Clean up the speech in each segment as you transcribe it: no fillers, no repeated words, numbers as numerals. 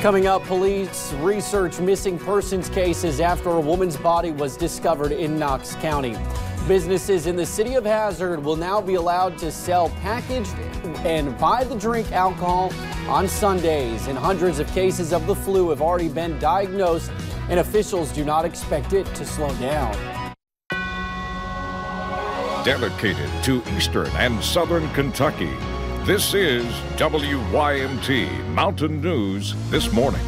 Coming up, police research missing persons cases after a woman's body was discovered in Knox County. Businesses in the city of Hazard will now be allowed to sell packaged and buy-the-drink alcohol on Sundays. And hundreds of cases of the flu have already been diagnosed, and officials do not expect it to slow down. Dedicated to Eastern and Southern Kentucky, this is WYMT Mountain News This Morning.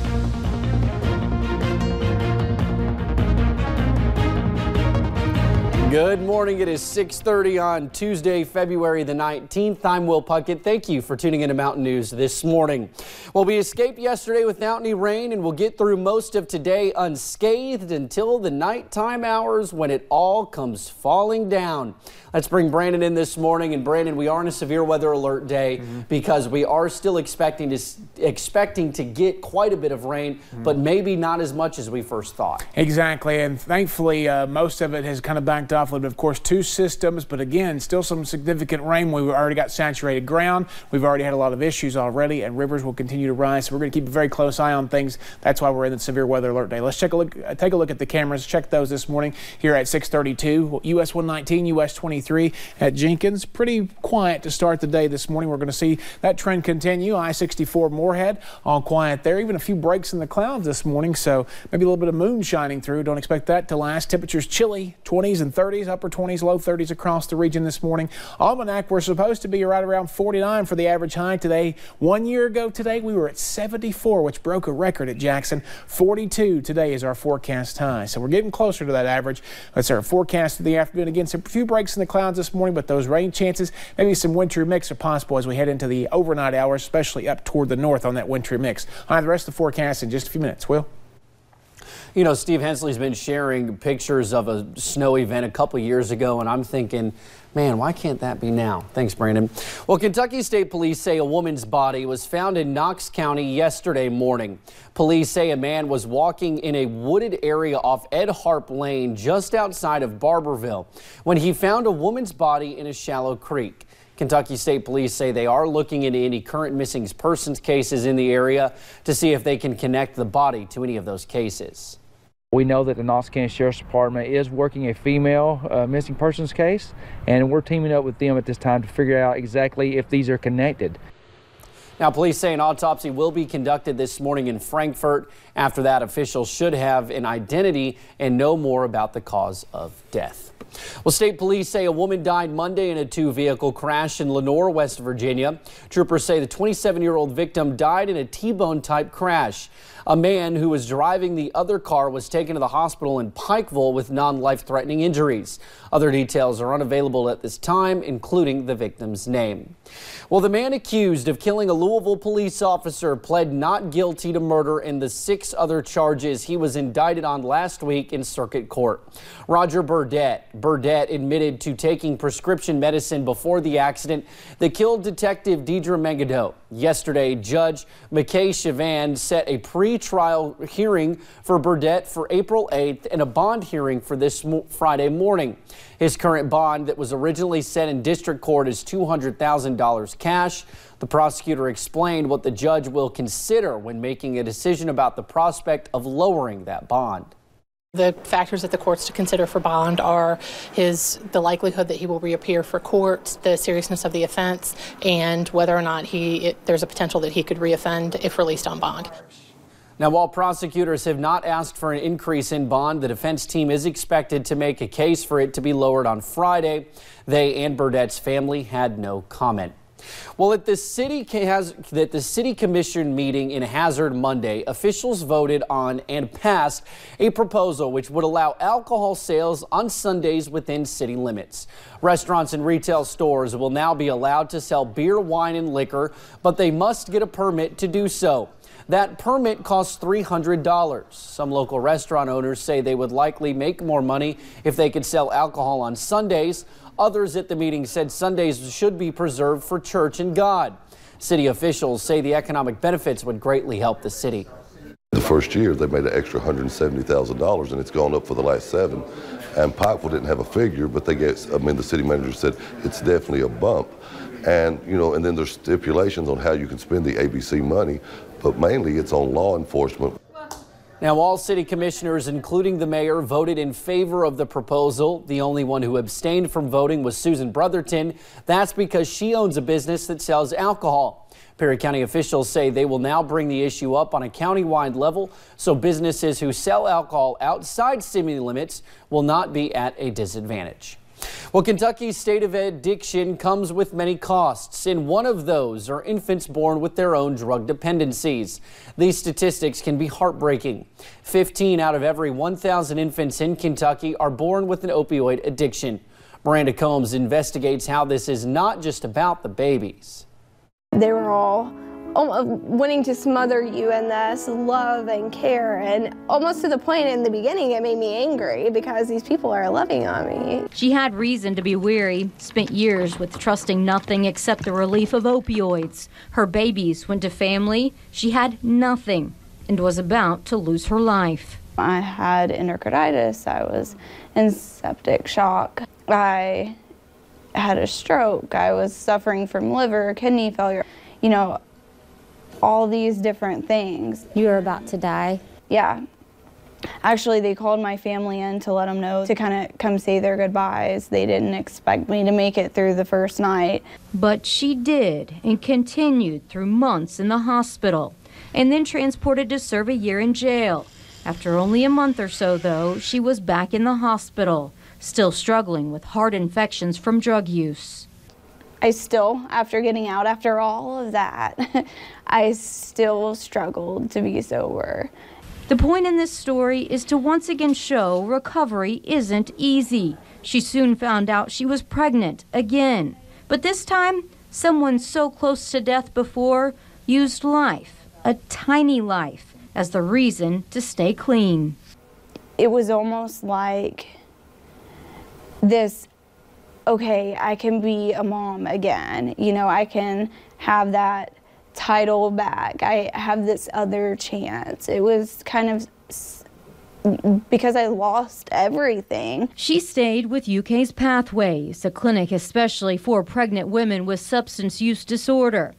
Good morning. It is 6:30 on Tuesday, February the 19th. I'm Will Puckett. Thank you for tuning into Mountain News This Morning. Well, we escaped yesterday without any rain, and we'll get through most of today unscathed until the nighttime hours when it all comes falling down. Let's bring Brandon in this morning. And Brandon, we are in a severe weather alert day because we are still expecting to get quite a bit of rain, but maybe not as much as we first thought. Exactly, and thankfully most of it has kind of backed off a little bit. Of course, two systems, but again, still some significant rain. We've already got saturated ground. We've already had a lot of issues already, and rivers will continue to rise. So we're going to keep a very close eye on things. That's why we're in the severe weather alert day. Let's take a look at the cameras. Check those this morning here at 6:32. US 119, US 23 at Jenkins. Pretty quiet to start the day this morning. We're going to see that trend continue. I-64 Moorhead, all quiet there. Even a few breaks in the clouds this morning, so maybe a little bit of moon shining through. Don't expect that to last. Temperatures chilly, 20s and 30s, upper 20s, low 30s across the region this morning. Almanac, we're supposed to be right around 49 for the average high today. 1 year ago today, we were at 74, which broke a record at Jackson. 42 today is our forecast high, so we're getting closer to that average. That's our forecast for the afternoon. Again, so a few breaks in the clouds this morning, but those rain chances, maybe some wintry mix are possible as we head into the overnight hours, especially up toward the north on that wintry mix. All right, the rest of the forecast in just a few minutes. Will? You know, Steve Hensley's been sharing pictures of a snow event a couple years ago, and I'm thinking, man, why can't that be now? Thanks, Brandon. Well, Kentucky State Police say a woman's body was found in Knox County yesterday morning. Police say a man was walking in a wooded area off Ed Harp Lane just outside of Barberville when he found a woman's body in a shallow creek. Kentucky State Police say they are looking into any current missing persons cases in the area to see if they can connect the body to any of those cases. We know that the Knox County Sheriff's Department is working a female missing persons case, and we're teaming up with them at this time to figure out exactly if these are connected. Now, police say an autopsy will be conducted this morning in Frankfort. After that, officials should have an identity and know more about the cause of death. Well, state police say a woman died Monday in a two-vehicle crash in Lenoir, West Virginia. Troopers say the 27-year-old victim died in a T-bone type crash. A man who was driving the other car was taken to the hospital in Pikeville with non-life-threatening injuries. Other details are unavailable at this time, including the victim's name. Well, the man accused of killing a Louisville police officer pled not guilty to murder in the 6 other charges he was indicted on last week in circuit court. Roger Burdett admitted to taking prescription medicine before the accident that killed Detective Deidre Megado. Yesterday, Judge McKay Chavan set a pre-trial hearing for Burdett for April 8th and a bond hearing for this Friday morning. His current bond that was originally set in district court is $200,000 cash. The prosecutor explained what the judge will consider when making a decision about the prospect of lowering that bond. The factors that the court's to consider for bond are the likelihood that he will reappear for court, the seriousness of the offense, and whether or not there's a potential that he could reoffend if released on bond. Now, while prosecutors have not asked for an increase in bond, the defense team is expected to make a case for it to be lowered on Friday. They and Burdett's family had no comment. Well, at the city commission meeting in Hazard Monday, officials voted on and passed a proposal which would allow alcohol sales on Sundays within city limits. Restaurants and retail stores will now be allowed to sell beer, wine, and liquor, but they must get a permit to do so. That permit costs $300. Some local restaurant owners say they would likely make more money if they could sell alcohol on Sundays. Others at the meeting said Sundays should be preserved for church and God. City officials say the economic benefits would greatly help the city. The first year they made an extra $170,000, and it's gone up for the last 7. And Pikeville didn't have a figure, but the city manager said it's definitely a bump. And, and then there's stipulations on how you can spend the ABC money. but mainly it's on law enforcement. Now, all city commissioners, including the mayor, voted in favor of the proposal. The only one who abstained from voting was Susan Brotherton. That's because she owns a business that sells alcohol. Perry County officials say they will now bring the issue up on a county-wide level so businesses who sell alcohol outside city limits will not be at a disadvantage. Well, Kentucky's state of addiction comes with many costs, and one of those are infants born with their own drug dependencies. These statistics can be heartbreaking. 15 out of every 1,000 infants in Kentucky are born with an opioid addiction. Miranda Combs investigates how this is not just about the babies. They were all wanting to smother you in this love and care, and almost to the point in the beginning it made me angry because these people are loving on me. She had reason to be weary, spent years with trusting nothing except the relief of opioids. Her babies went to family, she had nothing, and was about to lose her life. I had endocarditis, I was in septic shock, I had a stroke, I was suffering from liver, kidney failure, you know, all these different things. You were about to die? Yeah. Actually, they called my family in to let them know to kind of come say their goodbyes. They didn't expect me to make it through the first night. But she did, and continued through months in the hospital, and then transported to serve a year in jail. After only a month or so, though, she was back in the hospital, still struggling with heart infections from drug use. I still, after getting out, after all of that, I still struggled to be sober. The point in this story is to once again show recovery isn't easy. She soon found out she was pregnant again. But this time, someone so close to death before used life, a tiny life, as the reason to stay clean. It was almost like this, okay, I can be a mom again. You know, I can have that title back. I have this other chance. It was kind of because I lost everything. She stayed with UK's Pathways, a clinic especially for pregnant women with substance use disorder.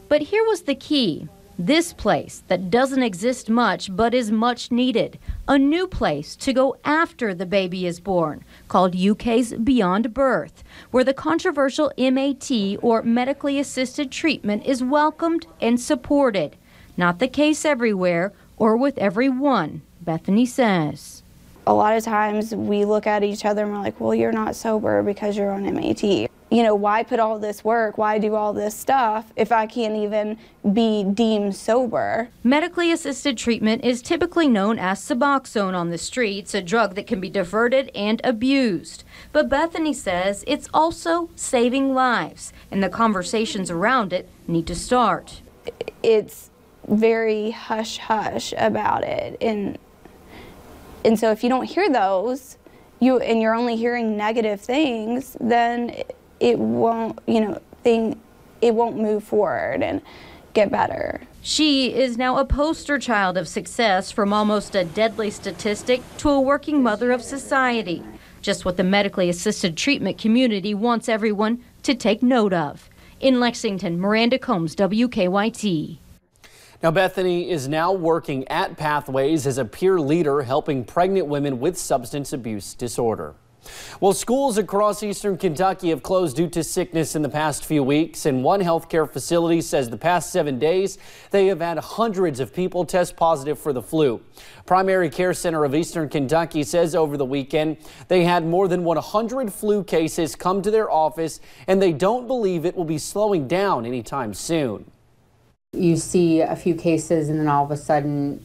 But here was the key. This place that doesn't exist much but is much needed. A new place to go after the baby is born, called UK's Beyond Birth, where the controversial MAT, or medically assisted treatment, is welcomed and supported. Not the case everywhere or with everyone, Bethany says. A lot of times we look at each other and we're like, well, you're not sober because you're on MAT. You know, why put all this work? Why do all this stuff if I can't even be deemed sober? Medically assisted treatment is typically known as Suboxone on the streets, a drug that can be diverted and abused. But Bethany says it's also saving lives, and the conversations around it need to start. It's very hush-hush about it, and so if you don't hear those, and you're only hearing negative things, then it won't, it won't move forward and get better. She is now a poster child of success, from almost a deadly statistic to a working mother of society. Just what the medically assisted treatment community wants everyone to take note of. In Lexington, Miranda Combs, WKYT. Now, Bethany is now working at Pathways as a peer leader, helping pregnant women with substance abuse disorder. Well, schools across eastern Kentucky have closed due to sickness in the past few weeks, and one healthcare facility says the past 7 days they have had hundreds of people test positive for the flu. Primary Care Center of Eastern Kentucky says over the weekend they had more than 100 flu cases come to their office, and they don't believe it will be slowing down anytime soon. You see a few cases and then all of a sudden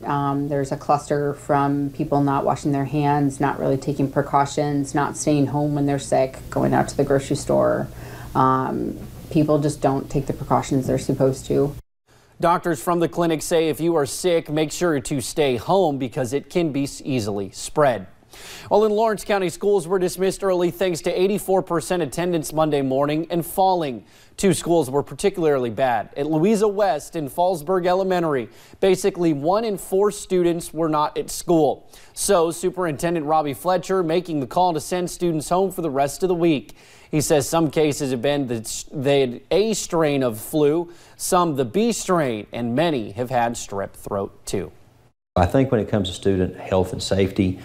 there's a cluster from people not washing their hands, not really taking precautions, not staying home when they're sick, going out to the grocery store. People just don't take the precautions they're supposed to. Doctors from the clinic say if you are sick, make sure to stay home because it can be easily spread. Well, in Lawrence County, schools were dismissed early thanks to 84% attendance Monday morning and falling. 2 schools were particularly bad. At Louisa West and Fallsburg Elementary, basically 1 in 4 students were not at school. So Superintendent Robbie Fletcher making the call to send students home for the rest of the week. He says some cases have been the A strain of flu, some the B strain, and many have had strep throat too. I think when it comes to student health and safety,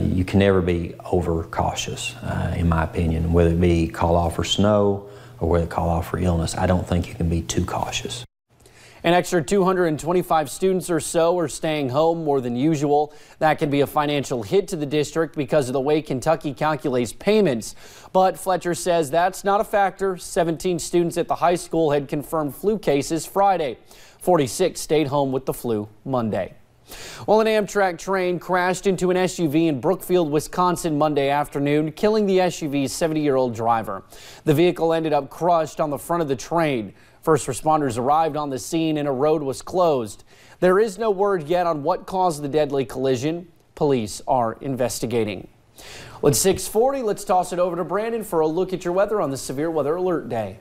you can never be overcautious, in my opinion, whether it be call off for snow or whether call off for illness. I don't think you can be too cautious. An extra 225 students or so are staying home more than usual. That can be a financial hit to the district because of the way Kentucky calculates payments. But Fletcher says that's not a factor. 17 students at the high school had confirmed flu cases Friday. 46 stayed home with the flu Monday. Well, an Amtrak train crashed into an SUV in Brookfield, Wisconsin Monday afternoon, killing the SUV's 70-year-old driver. The vehicle ended up crushed on the front of the train. First responders arrived on the scene and a road was closed. There is no word yet on what caused the deadly collision. Police are investigating. Well, it's 6:40. Let's toss it over to Brandon for a look at your weather on the Severe Weather Alert Day.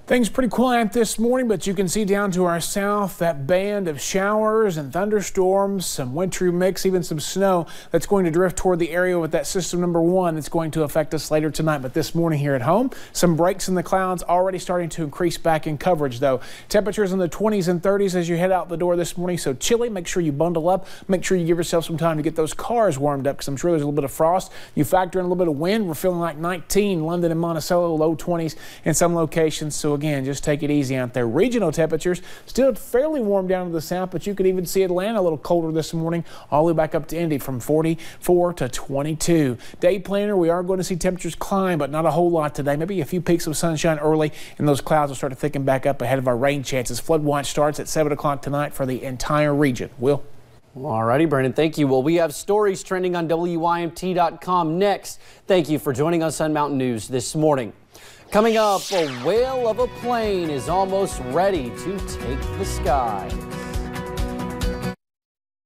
Things pretty quiet this morning, but you can see down to our south that band of showers and thunderstorms, some wintry mix, even some snow that's going to drift toward the area with that system number 1 that's going to affect us later tonight. But this morning here at home, some breaks in the clouds already starting to increase back in coverage, though. Temperatures in the 20s and 30s as you head out the door this morning, so chilly. Make sure you bundle up. Make sure you give yourself some time to get those cars warmed up because I'm sure there's a little bit of frost. You factor in a little bit of wind. We're feeling like 19, London and Monticello, low 20s in some locations. So again, just take it easy out there. Regional temperatures still fairly warm down to the south, but you could even see Atlanta a little colder this morning, all the way back up to Indy from 44 to 22. Day planner, we are going to see temperatures climb, but not a whole lot today. Maybe a few peaks of sunshine early, and those clouds will start to thicken back up ahead of our rain chances. Flood watch starts at 7 o'clock tonight for the entire region. Will? All righty, Brandon, thank you. Well, we have stories trending on WYMT.com next. Thank you for joining us on Mountain News this morning. Coming up, a whale of a plane is almost ready to take the sky.